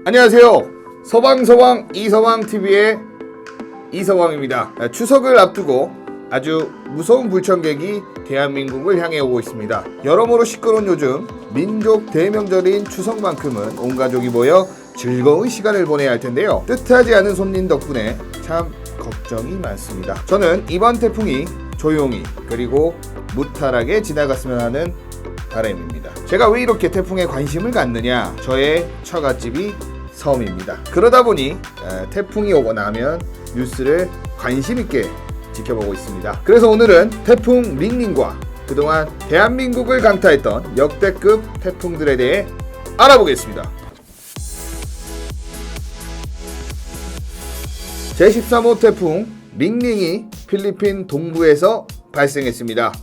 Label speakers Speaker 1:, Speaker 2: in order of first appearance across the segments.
Speaker 1: 안녕하세요. 서방서방 이서방TV의 이서방입니다. 추석을 앞두고 아주 무서운 불청객이 대한민국을 향해 오고 있습니다. 여러모로 시끄러운 요즘 민족 대명절인 추석만큼은 온 가족이 모여 즐거운 시간을 보내야 할 텐데요. 뜻하지 않은 손님 덕분에 참 걱정이 많습니다. 저는 이번 태풍이 조용히 그리고 무탈하게 지나갔으면 하는 바람입니다. 제가 왜 이렇게 태풍에 관심을 갖느냐? 저의 처갓집이 섬입니다. 그러다 보니 태풍이 오고 나면 뉴스를 관심 있게 지켜보고 있습니다. 그래서 오늘은 태풍 링링과 그동안 대한민국을 강타했던 역대급 태풍들에 대해 알아보겠습니다. 제13호 태풍 링링이 필리핀 동부에서 발생했습니다.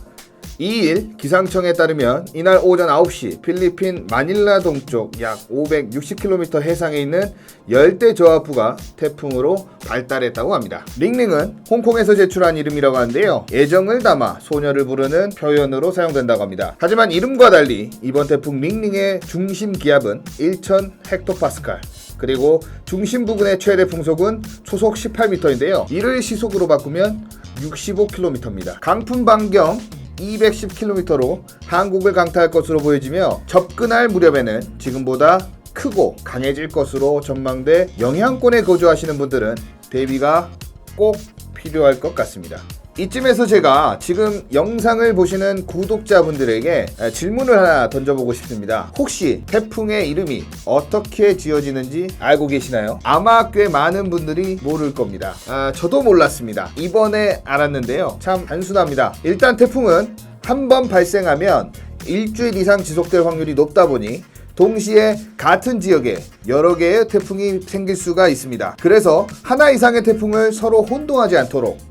Speaker 1: 2일 기상청에 따르면 이날 오전 9시 필리핀 마닐라 동쪽 약 560km 해상에 있는 열대 저하부가 태풍으로 발달했다고 합니다. 링링은 홍콩에서 제출한 이름이라고 하는데요. 애정을 담아 소녀를 부르는 표현으로 사용된다고 합니다. 하지만 이름과 달리 이번 태풍 링링의 중심 기압은 1000헥토파스칼 그리고 중심 부근의 최대 풍속은 초속 18m인데요. 이를 시속으로 바꾸면 65km입니다. 강풍 반경 210km로 한국을 강타할 것으로 보여지며 접근할 무렵에는 지금보다 크고 강해질 것으로 전망돼 영향권에 거주하시는 분들은 대비가 꼭 필요할 것 같습니다. 이쯤에서 제가 지금 영상을 보시는 구독자분들에게 질문을 하나 던져보고 싶습니다. 혹시 태풍의 이름이 어떻게 지어지는지 알고 계시나요? 아마 꽤 많은 분들이 모를 겁니다. 저도 몰랐습니다. 이번에 알았는데요. 참 단순합니다. 일단 태풍은 한 번 발생하면 일주일 이상 지속될 확률이 높다 보니 동시에 같은 지역에 여러 개의 태풍이 생길 수가 있습니다. 그래서 하나 이상의 태풍을 서로 혼동하지 않도록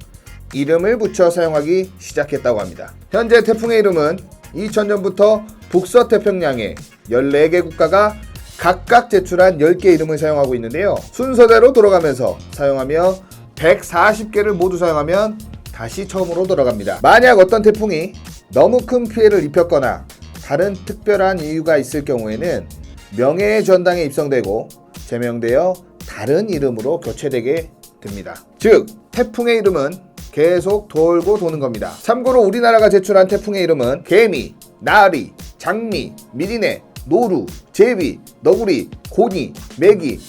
Speaker 1: 이름을 붙여 사용하기 시작했다고 합니다. 현재 태풍의 이름은 2000년부터 북서태평양의 14개 국가가 각각 제출한 10개 이름을 사용하고 있는데요. 순서대로 돌아가면서 사용하며 140개를 모두 사용하면 다시 처음으로 돌아갑니다. 만약 어떤 태풍이 너무 큰 피해를 입혔거나 다른 특별한 이유가 있을 경우에는 명예의 전당에 입성되고 제명되어 다른 이름으로 교체되게 됩니다. 즉 태풍의 이름은 계속 돌고 도는 겁니다. 참고로 우리나라가 제출한 태풍의 이름은 개미, 나리, 장미, 미리네, 노루, 제비, 너구리, 고니, 메기,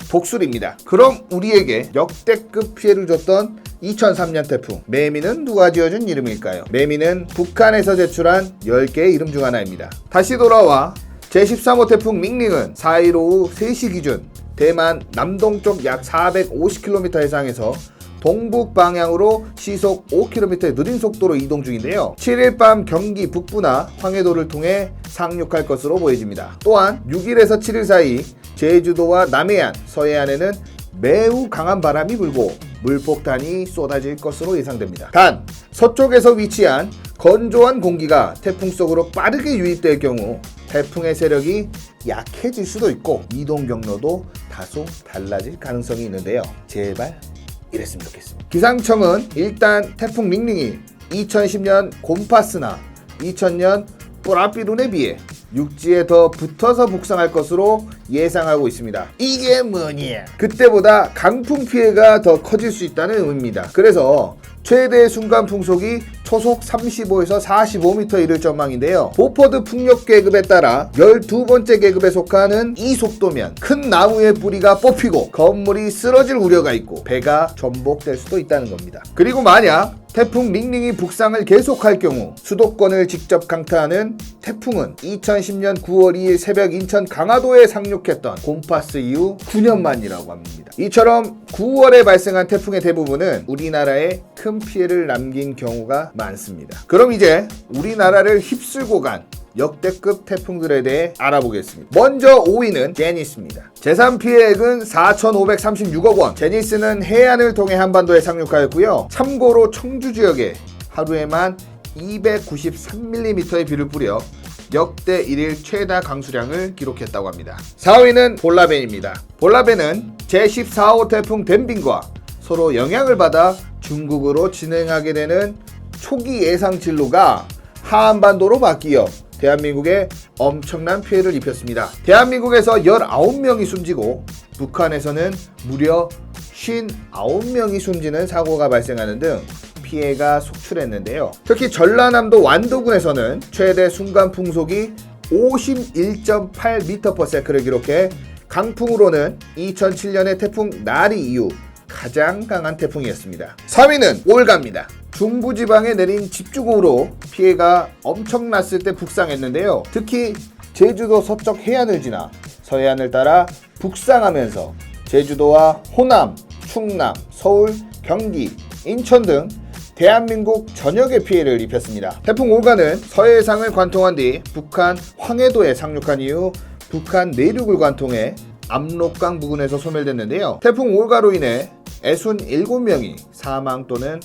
Speaker 1: 독수리입니다. 그럼 우리에게 역대급 피해를 줬던 2003년 태풍 매미는 누가 지어준 이름일까요? 매미는 북한에서 제출한 10개의 이름 중 하나입니다. 다시 돌아와 제13호 태풍 링링은 4일 오후 3시 기준 대만 남동쪽 약 450km 해상에서 동북 방향으로 시속 5km의 느린 속도로 이동 중인데요. 7일 밤 경기 북부나 황해도를 통해 상륙할 것으로 보여집니다. 또한 6일에서 7일 사이 제주도와 남해안, 서해안에는 매우 강한 바람이 불고 물폭탄이 쏟아질 것으로 예상됩니다. 단, 서쪽에서 위치한 건조한 공기가 태풍 속으로 빠르게 유입될 경우 태풍의 세력이 약해질 수도 있고 이동 경로도 다소 달라질 가능성이 있는데요. 제발 이랬으면 좋겠습니다. 기상청은 일단 태풍 링링이 2010년 곰파스나 2000년 뿌라피룬에 비해 육지에 더 붙어서 북상할 것으로 예상하고 있습니다. 이게 뭐냐? 그때보다 강풍 피해가 더 커질 수 있다는 의미입니다. 그래서 최대 순간 풍속이 초속 35에서 45m 이를 전망인데요. 보퍼드 풍력 계급에 따라 12번째 계급에 속하는 이 속도면 큰 나무의 뿌리가 뽑히고 건물이 쓰러질 우려가 있고 배가 전복될 수도 있다는 겁니다. 그리고 만약 태풍 링링이 북상을 계속할 경우 수도권을 직접 강타하는 태풍은 2010년 9월 2일 새벽 인천 강화도에 상륙했던 곰파스 이후 9년 만이라고 합니다. 이처럼 9월에 발생한 태풍의 대부분은 우리나라에 큰 피해를 남긴 경우가 많습니다. 그럼 이제 우리나라를 휩쓸고 간 역대급 태풍들에 대해 알아보겠습니다. 먼저 5위는 제니스입니다. 재산 피해액은 4,536억 원. 제니스는 해안을 통해 한반도에 상륙하였고요. 참고로 청주 지역에 하루에만 293mm의 비를 뿌려 역대 1일 최다 강수량을 기록했다고 합니다. 4위는 볼라벤입니다. 볼라벤은 제14호 태풍 덴빈과 서로 영향을 받아 중국으로 진행하게 되는 초기 예상 진로가 하한반도로 바뀌어 대한민국에 엄청난 피해를 입혔습니다. 대한민국에서 19명이 숨지고 북한에서는 무려 59명이 숨지는 사고가 발생하는 등 피해가 속출했는데요. 특히 전라남도 완도군에서는 최대 순간 풍속이 51.8m/s를 기록해 강풍으로는 2007년의 태풍 나리 이후 가장 강한 태풍이었습니다. 3위는 올가입니다. 중부지방에 내린 집중호우로 피해가 엄청났을 때 북상했는데요. 특히 제주도 서쪽 해안을 지나 서해안을 따라 북상하면서 제주도와 호남, 충남, 서울, 경기, 인천 등 대한민국 전역에 피해를 입혔습니다. 태풍 올가는 서해상을 관통한 뒤 북한 황해도에 상륙한 이후 북한 내륙을 관통해 압록강 부근에서 소멸됐는데요. 태풍 올가로 인해 67명이 사망 또는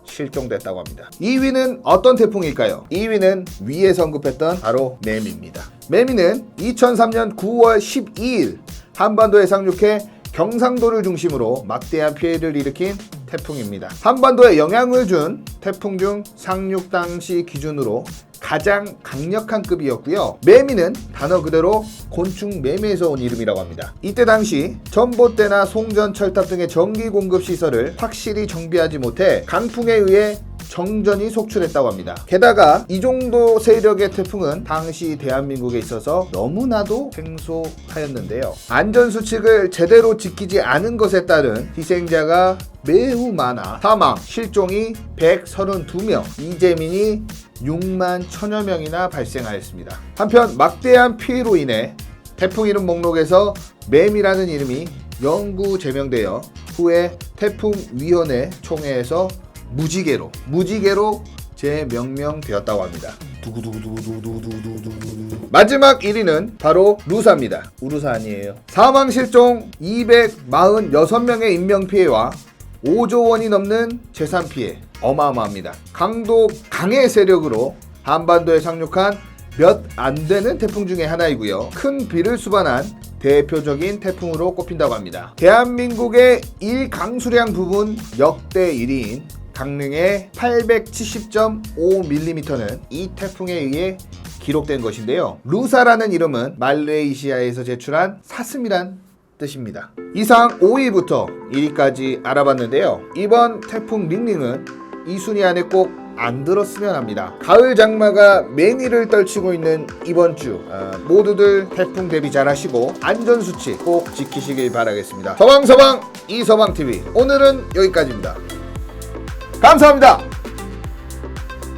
Speaker 1: 실종됐다고 합니다. 2위는 어떤 태풍일까요? 2위는 위에서 언급했던 바로 매미입니다. 매미는 2003년 9월 12일 한반도에 상륙해 경상도를 중심으로 막대한 피해를 일으킨 태풍입니다. 한반도에 영향을 준 태풍 중 상륙 당시 기준으로 가장 강력한 급이었고요. 매미는 단어 그대로 곤충 매미에서 온 이름이라고 합니다. 이때 당시 전봇대나 송전 철탑 등의 전기 공급 시설을 확실히 정비하지 못해 강풍에 의해 정전이 속출했다고 합니다. 게다가 이 정도 세력의 태풍은 당시 대한민국에 있어서 너무나도 생소하였는데요. 안전수칙을 제대로 지키지 않은 것에 따른 희생자가 매우 많아 사망, 실종이 132명, 이재민이 6만 1000여 명이나 발생하였습니다. 한편 막대한 피해로 인해 태풍 이름 목록에서 매미라는 이름이 영구 제명되어 후에 태풍위원회 총회에서 무지개로 재명명되었다고 합니다. 마지막 1위는 바로 루사입니다. 우루사 아니에요. 사망 실종 246명의 인명피해와 5조 원이 넘는 재산 피해 어마어마합니다. 강도 강의 세력으로 한반도에 상륙한 몇 안 되는 태풍 중에 하나이고요. 큰 비를 수반한 대표적인 태풍으로 꼽힌다고 합니다. 대한민국의 일강수량 부분 역대 1위인 강릉의 870.5mm는 이 태풍에 의해 기록된 것인데요. 루사라는 이름은 말레이시아에서 제출한 사슴이란 뜻입니다. 이상 5위부터 1위까지 알아봤는데요. 이번 태풍 링링은 이 순위 안에 꼭 안 들었으면 합니다. 가을 장마가 맹위를 떨치고 있는 이번 주 모두들 태풍 대비 잘 하시고 안전수칙 꼭 지키시길 바라겠습니다. 서방서방 이서방TV 오늘은 여기까지입니다. 감사합니다.